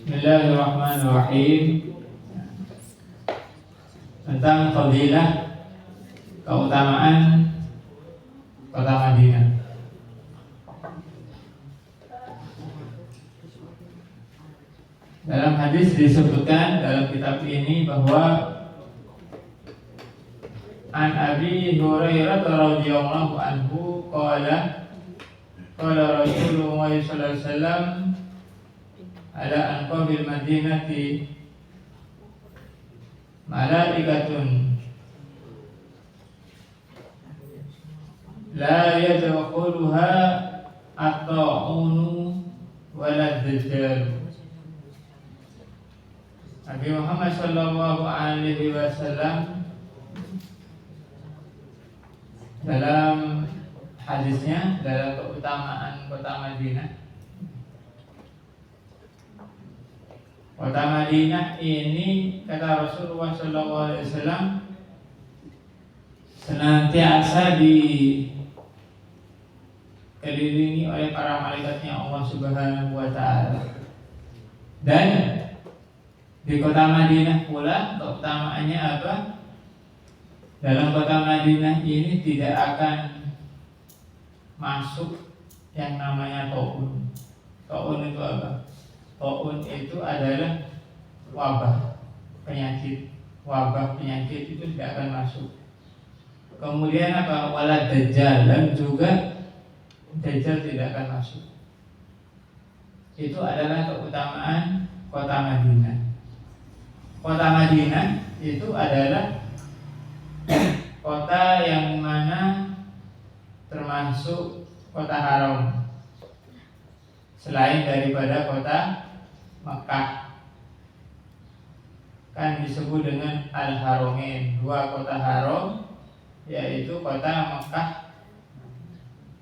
Bismillahirrahmanirrahim. Tentang fadilah keutamaan kota Madinah. Dalam hadis disebutkan dalam kitab ini bahwa An Abi Hurairah radhiyallahu anhu qala Rasulullah sallallahu alaihi wasallam ala anqabil madinati malaikatun la yadkhuluha at-ta'unu wala dajjal. Nabi Muhammad sallallahu alaihi wasallam dalam hadisnya dalam keutamaan kota Madinah. Kota Madinah ini kata Rasulullah sallallahu alaihi wasallam senantiasa dikelilingi oleh para malaikatnya Allah Subhanahu wa taala. Dan di kota Madinah pula keutamaannya apa? Dalam kota Madinah ini tidak akan masuk yang namanya taun. Taun itu apa? Taun itu adalah wabah penyakit. Wabah penyakit itu tidak akan masuk. Kemudian apa? Wala dajjal, dan juga dajjal tidak akan masuk. Itu adalah keutamaan kota Madinah. Kota Madinah itu adalah kota yang mana termasuk kota haram selain daripada kota Makkah. Kan disebut dengan Al-Haramain, dua kota haram, yaitu kota Makkah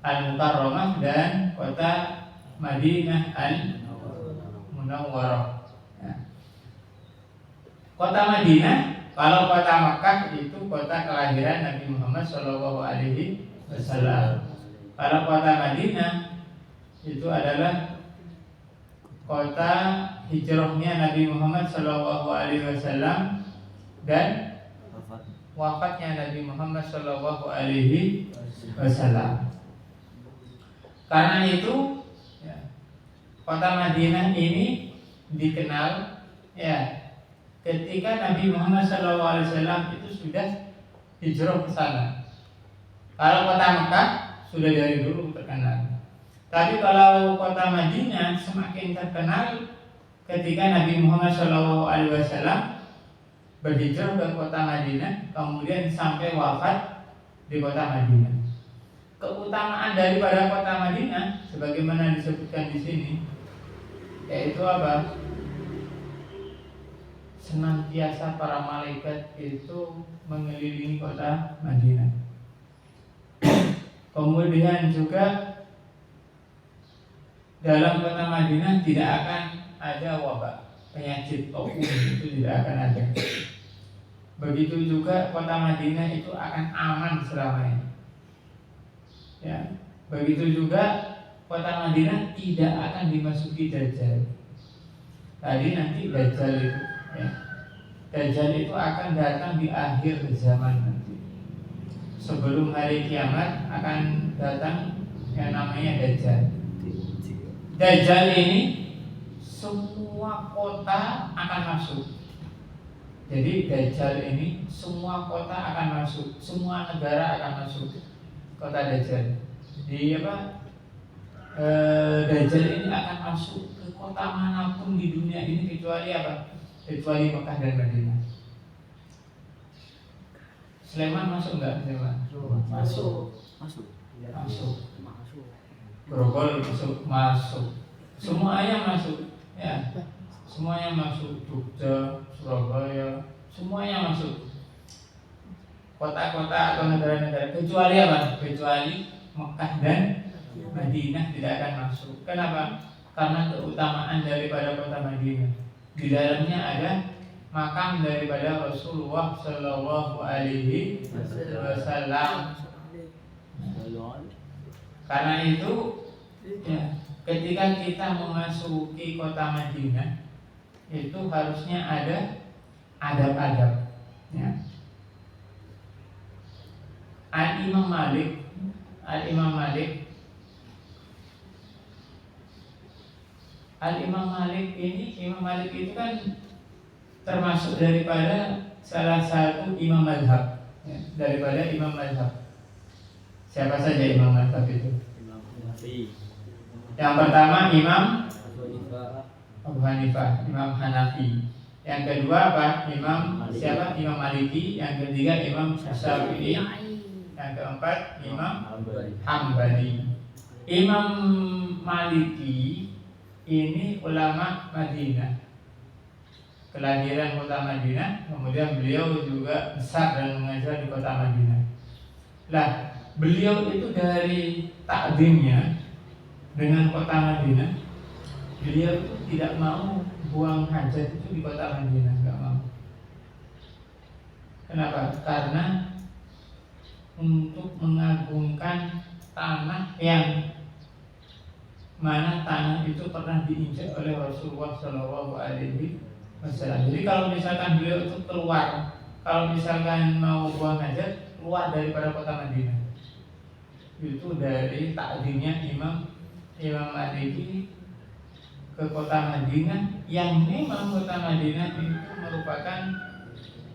Al-Mukarramah dan kota Madinah Al-Munawwarah. Kota Madinah, kalau kota Makkah itu kota kelahiran Nabi Muhammad Shallallahu Alaihi Wasallam. Kalau kota Madinah itu adalah kota hijrahnya Nabi Muhammad Shallallahu Alaihi Wasallam dan wafatnya Nabi Muhammad Shallallahu Alaihi Wasallam. Karena itu, kota Madinah ini dikenal ketika Nabi Muhammad SAW itu sudah hijrah ke sana. Kalau kota Mekah sudah dari dulu terkenal. Tapi kalau kota Madinah semakin terkenal ketika Nabi Muhammad SAW berhijrah ke kota Madinah, kemudian sampai wafat di kota Madinah. Keutamaan daripada kota Madinah, sebagaimana disebutkan di sini, yaitu apa? Senantiasa para malaikat itu mengelilingi kota Madinah. Kemudian juga dalam kota Madinah tidak akan ada wabah penyakit taun, itu tidak akan ada. Begitu juga kota Madinah itu akan aman selamanya. Begitu juga kota Madinah tidak akan dimasuki dajjal. Tadi nanti dajjal itu Dajjal itu akan datang di akhir zaman nanti. Sebelum hari kiamat akan datang yang namanya Dajjal. Dajjal ini semua kota akan masuk. Jadi Dajjal ini semua kota akan masuk, semua negara akan masuk kota Dajjal. Jadi Dajjal ini akan masuk ke kota manapun di dunia ini kecuali apa? Kecuali Mekah dan Madinah. Sleman masuk enggak? Sleman? Masuk. Grogol masuk. Semuanya masuk. Semuanya masuk. Jogja, Surabaya, semuanya masuk. Kota-kota atau negara-negara kecuali apa? Kecuali Mekah dan Madinah tidak akan masuk. Kenapa? Karena keutamaan daripada kota Madinah. Di dalamnya ada makam daripada Rasulullah Shallallahu Alaihi Wasallam. Karena itu, ketika kita memasuki kota Madinah, itu harusnya ada adab-adab. Ya. Al-Imam Malik ini, Imam Malik itu kan termasuk daripada salah satu imam mazhab, ya, daripada imam mazhab. Siapa saja imam mazhab itu? Imam Hanafi. Yang pertama Imam Abu Hanifah. Abu Hanifah, Imam Hanafi. Yang kedua apa? Imam Maliki. siapa? Imam Maliki. Yang ketiga Imam Syafi'i. Yang keempat Imam Hambali. Imam Maliki ini ulama Madinah, kelahiran kota Madinah, kemudian beliau juga besar dan mengajar di kota Madinah. Lah, beliau itu dari takdimnya dengan kota Madinah, beliau itu tidak mau buang hajat itu di kota Madinah, nggak mau. Kenapa? Karena untuk mengagungkan tanah yang mana tanah itu pernah diinjak oleh Rasulullah Shallallahu Alaihi Wasallam. Jadi kalau misalkan beliau itu keluar, kalau misalkan mau buang hajat, keluar daripada kota Madinah, itu dari takdirnya Imam Maliki ke kota Madinah, yang memang kota Madinah itu merupakan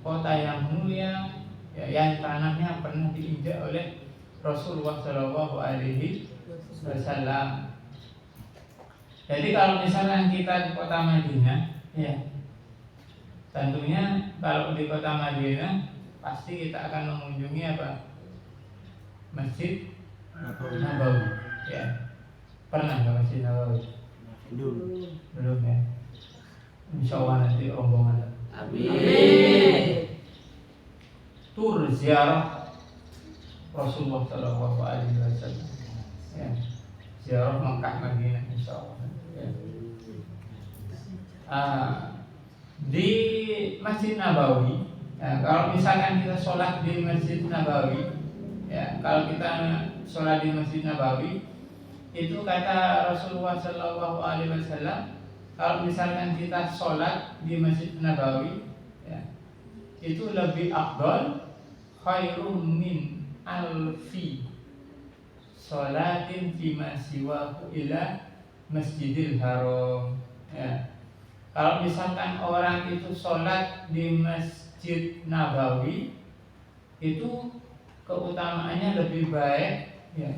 kota yang mulia, ya, yang tanahnya pernah diinjak oleh Rasulullah Shallallahu Alaihi Wasallam. Jadi kalau misalnya kita di kota Madinah, ya, tentunya kalau di kota Madinah pasti kita akan mengunjungi apa? Masjid Nabawi. Ya, pernah ke Masjid Nabawi? Belum ya. Insya Allah nanti rombongan. Amin. Tur ziarah Rasulullah Shallallahu Alaihi Wasallam. Ya, ziarah Makkah Madinah insya Allah. Ya. Di Masjid Nabawi, ya, kalau misalkan kita sholat di Masjid Nabawi, ya, kalau kita sholat di Masjid Nabawi, itu kata Rasulullah Shallallahu Alaihi Wasallam, kalau misalkan kita sholat di Masjid Nabawi, ya, itu lebih afdal, khairum min alfi sholatin fima siwahu ila Masjidil Haram. Ya. Kalau misalkan orang itu sholat di Masjid Nabawi, itu keutamaannya lebih baik, ya,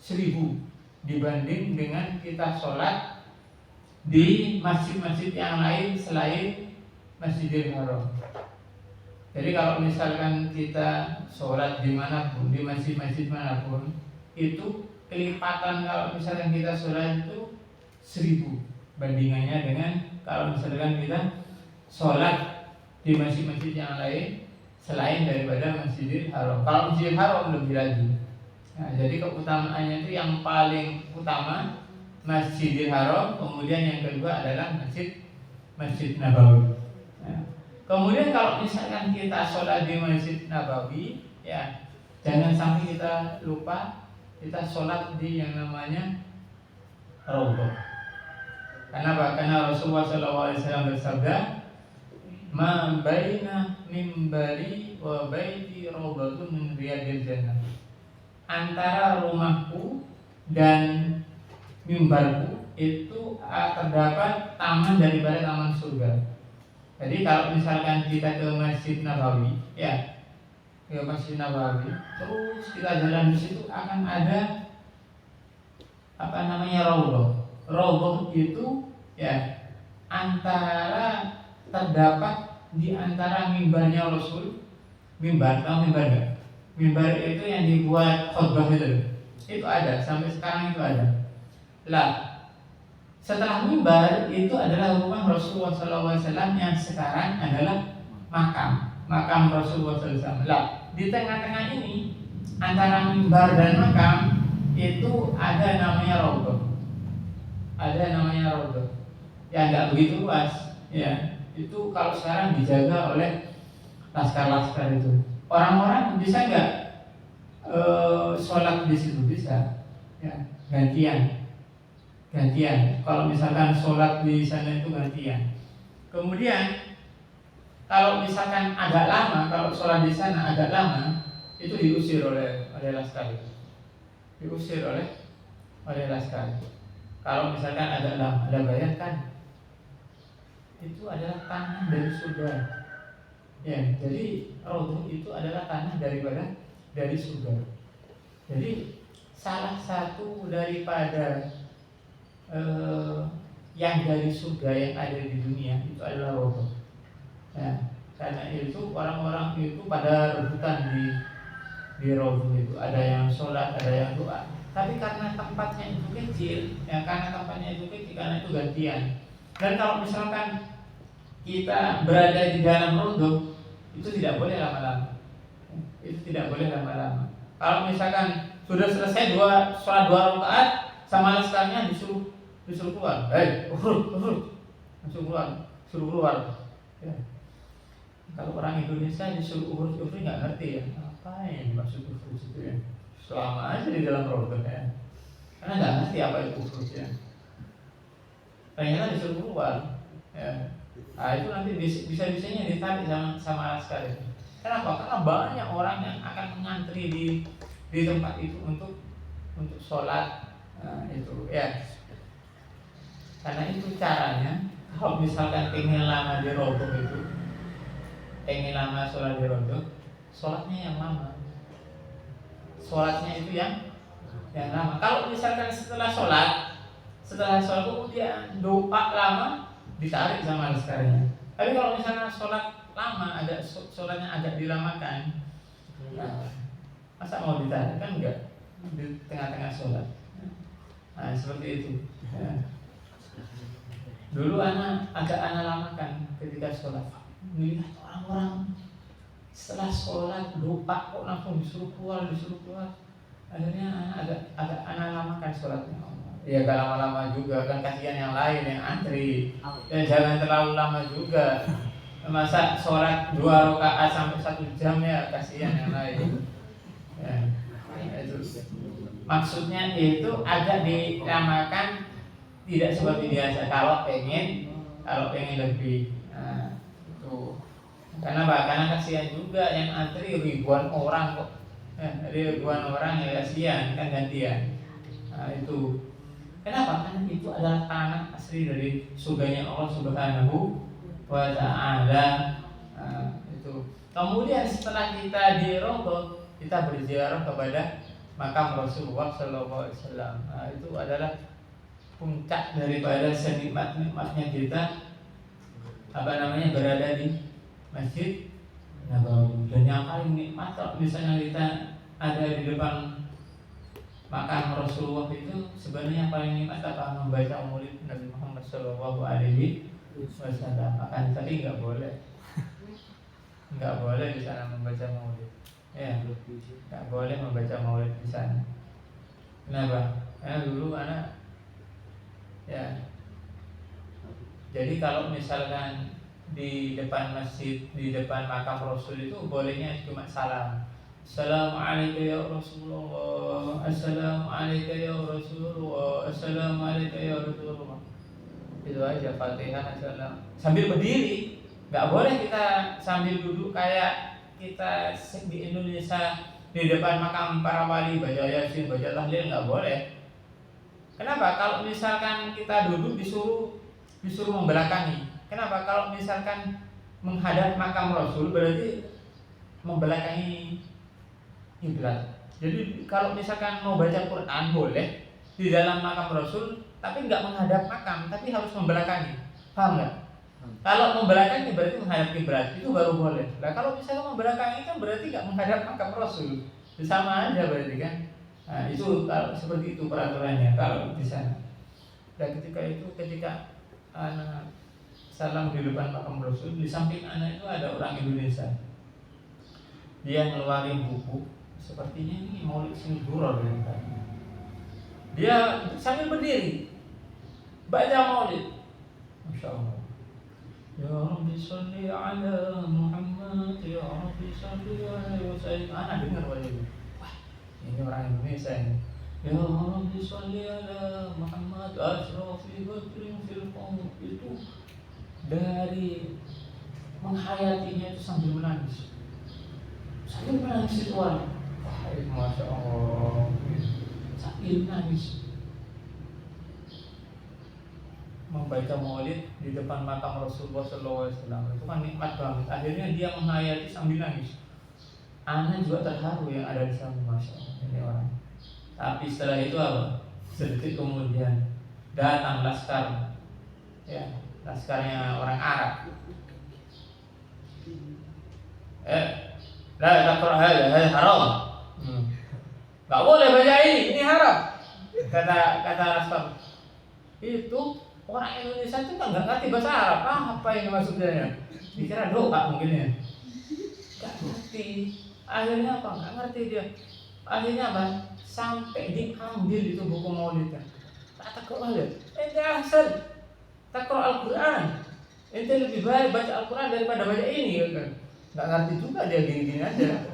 1000 dibanding dengan kita sholat di masjid-masjid yang lain selain Masjidil Haram. Jadi kalau misalkan kita sholat dimanapun, di masjid-masjid manapun, itu kelipatan kalau misalkan kita sholat itu 1000 bandingannya dengan kalau misalkan kita sholat di masjid-masjid yang lain selain daripada Masjidil Haram. Kalau Masjidil Haram lebih lagi. Nah, jadi keutamaannya itu yang paling utama Masjidil Haram, kemudian yang kedua adalah Masjid Nabawi. Nah, kemudian kalau misalkan kita sholat di Masjid Nabawi, ya, jangan sampai kita lupa kita sholat di yang namanya Raudhah. Kenapa? Karena Rasulullah SAW bersabda, "Ma baina mimbari wa baiti raudhatun min riyadil jannah." Antara rumahku dan mimbarku itu terdapat taman daripada taman surga. Jadi kalau misalkan kita ke Masjid Nabawi, ya, ke Masjid Nabawi, terus kita jalan di situ akan ada apa namanya raudhah. Raudhah itu, ya, antara terdapat di antara mimbarnya Rasul. Mimbar, tahu mimbar enggak? Mimbar itu yang dibuat khutbah itu ada, sampai sekarang itu ada. Lah, setelah mimbar itu adalah rumah Rasulullah SAW yang sekarang adalah makam Rasulullah SAW. Lah, di tengah-tengah ini antara mimbar dan makam itu ada namanya raudhah. Ya nggak begitu luas, ya. Itu kalau sekarang dijaga oleh laskar-laskar itu. Orang-orang bisa nggak sholat di situ? Bisa, ya, gantian. Kalau misalkan sholat di sana itu gantian. Kemudian kalau misalkan agak lama, kalau sholat di sana agak lama, itu diusir oleh laskar. Diusir oleh laskar. Kalau misalkan agak lama, Anda bayangkan itu adalah tanah dari surga. Ya, jadi Raudhah itu adalah tanah dari surga. Jadi salah satu daripada yang dari surga yang ada di dunia itu adalah Raudhah. Ya, karena itu orang-orang itu pada rebutan di Raudhah itu, ada yang sholat, ada yang doa. Tapi karena tempatnya itu kecil, ya karena tempatnya itu kecil, karena itu gantian. Dan kalau misalkan kita berada di dalam Raudhah, itu tidak boleh lama-lama. Itu tidak boleh lama-lama. Kalau misalkan sudah selesai sholat 2 rakaat, sama laskarnya disuruh keluar. Urut, langsung keluar, suruh keluar. Ya. Kalau orang Indonesia disuruh urut nggak ngerti ya, apa yang dimaksud urut itu ya. Selama aja di dalam Raudhah ya, karena nggak ngerti apa itu urut ya. Ternyata disuruh keluar. Ya. Nah, itu nanti bisa-bisanya ditarik sama laskar itu. Kenapa? Karena banyak orang yang akan mengantri di tempat itu untuk sholat. Nah, itu ya. Karena itu caranya. Kalau misalkan pengen lama di Raudhah itu, pengen lama sholat di Raudhah, sholatnya yang lama. Sholatnya itu yang lama. Kalau misalkan setelah sholat kemudian doa lama, ditarik sama laskarnya. Tapi kalau misalnya sholat lama, sholatnya agak dilamakan, nah, masa mau ditarik kan enggak di tengah-tengah sholat. Nah, seperti itu. Ya. Dulu agak lamakan ketika sholat. Melihat orang-orang setelah sholat doa kok langsung disuruh keluar. Akhirnya agak lamakan sholatnya. Ya gak lama-lama juga kan, kasihan yang lain yang antri. Ya jangan terlalu lama juga. Masa sholat 2 rakaat sampai 1 jam ya, kasihan yang lain. Ya, itu. Maksudnya itu agak dilamakan, tidak seperti biasa. Kalau pengen lebih. Nah, itu. Karena kasihan juga yang antri ribuan orang kok. Ribuan orang ya kasihan kan, gantian. Nah, itu. Kenapa? Karena itu adalah tanah asli dari surganya Allah Subhanahu wa Ta'ala. Itu. Kemudian setelah kita di Raudhah, kita berziarah kepada makam Rasulullah Sallallahu Alaihi Wasallam. Itu adalah puncak daripada senikmat-nikmatnya kita berada di Masjid Nabawi. Dan yang paling nikmat kalau misalnya kita ada di depan makam Rasulullah itu, sebenarnya yang paling nikmat apa? Membaca maulid Nabi Muhammad Sallallahu Alaihi Wasallam. Akan tapi nggak boleh di sana membaca maulid. Ya, nggak boleh membaca maulid di sana. Kenapa? Karena dulu anak ya. Jadi kalau misalkan di depan masjid, di depan makam Rasul itu bolehnya cuma salam. Assalamualaikum ya Rasulullah, Assalamualaikum ya Rasulullah, Assalamualaikum ya Rasulullah. Itu aja, Fatihah, Assalam. Sambil berdiri, nggak boleh kita sambil duduk kayak kita di Indonesia di depan makam para wali baca Yasin, baca tahlil, nggak boleh. Kenapa? Kalau misalkan kita duduk disuruh membelakangi. Kenapa? Kalau misalkan menghadap makam Rasul berarti membelakangi kiblat. Jadi kalau misalkan mau baca Quran boleh di dalam makam Rasul, tapi nggak menghadap makam, tapi harus membelakangi. Paham nggak? Kalau membelakangi berarti menghadap kiblat, itu baru boleh. Nah kalau misalnya membelakangi kan berarti nggak menghadap makam Rasul, sama aja berarti kan. Nah itu kalau seperti itu peraturannya kalau di sana. Dan ketika anak salam di depan makam Rasul, di samping anak itu ada orang Indonesia. Dia ngeluarin buku. Sepertinya ini maulid sini duror dari tadi. Dia sambil berdiri baca maulid. Masya Allah. Ya Rabbi salli ala Muhammad, Ya Rabbi salli alaihi wasallam. Anak dengar wajah itu. Wah, ini orang Indonesia ini. Ya Rabbi salli ala Muhammad, asrafi badrin fil qawm. Itu dari menghayatinya itu sambil menangis itu orang. Masya Allah, sambil menangis membaca maulid di depan makam Rasulullah SAW itu kan nikmat banget. Akhirnya dia menghayati sambil nangis. Ana juga terharu yang ada di sana, Masya Allah, ini orang. Tapi setelah itu apa? Sedikit kemudian datang laskar, ya, laskarnya orang Arab. La taqra hadha haram. Gak boleh baca ini haram. Kata laskar. Itu orang Indonesia itu kan nggak ngerti bahasa Arab. Apa yang maksudnya? Dikira doa mungkin ya. Gak ngerti. Akhirnya apa? Gak ngerti dia. Akhirnya apa? Sampai diambil itu buku maulidnya. Tak takut aja. Ente asal takut Al-Quran. Ente lebih baik baca Al-Quran daripada baca ini, kan? Gak ngerti juga dia gini-gini aja.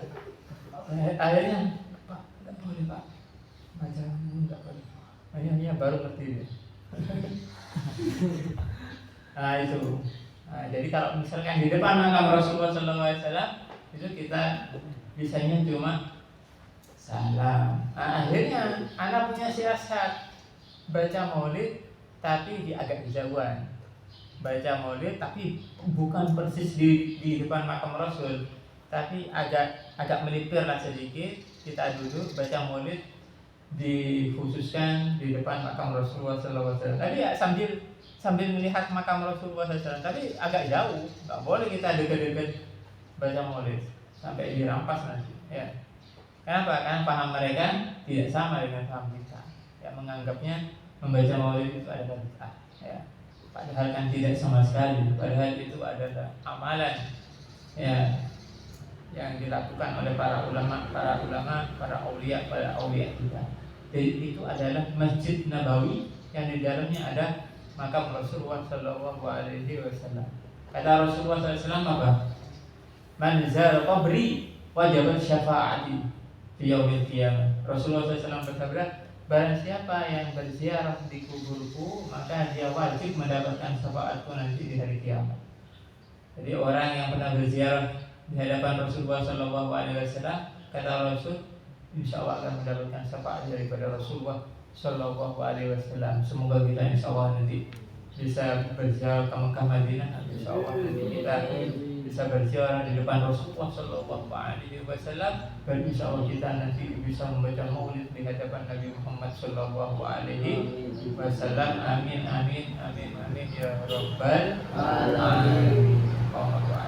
Akhirnya, Pak, nggak boleh Pak. Baca nggak boleh. Akhirnya baru ngerti dia. Nah itu. Nah, jadi kalau misalkan di depan makam Rasulullah SAW itu kita bisanya cuma salam. Nah, akhirnya anak punya siasat baca maulid tapi agak jauhan. Baca maulid tapi bukan persis di depan makam Rasul, tapi agak melipir lah sedikit. Kita duduk baca maulid dikhususkan di depan makam Rasulullah SAW. Tadi ya sambil melihat makam Rasulullah SAW, tapi agak jauh. Nggak boleh kita dekat-dekat baca maulid sampai dirampas nanti. Ya. Kenapa? Karena paham mereka tidak sama dengan paham kita. Ya, menganggapnya membaca maulid itu adalah bid'ah. Ya. Padahal kan tidak sama sekali. Padahal itu adalah amalan. Ya. Yang dilakukan oleh para ulama, para aulia kita. Jadi itu adalah Masjid Nabawi yang di dalamnya ada makam Rasulullah Sallallahu Alaihi Wasallam. Kata Rasulullah SAW apa? Man zara qabri wajibat syafaati di yaumil qiyamah. Rasulullah SAW bersabda, barang siapa yang berziarah di kuburku maka dia wajib mendapatkan syafaatku nanti di hari kiamat. Jadi orang yang pernah berziarah di hadapan Rasulullah SAW, kata Rasul, insya Allah akan mendapatkan syafaat daripada Rasulullah SAW. Semoga kita insya Allah nanti bisa berziarah ke Mekah Madinah. Insya Allah nanti kita bisa berziarah di depan Rasulullah SAW, dan insya Allah kita nanti bisa membaca maulid di hadapan Nabi Muhammad SAW. Amin amin amin amin ya Rabbal alamin. Allahumma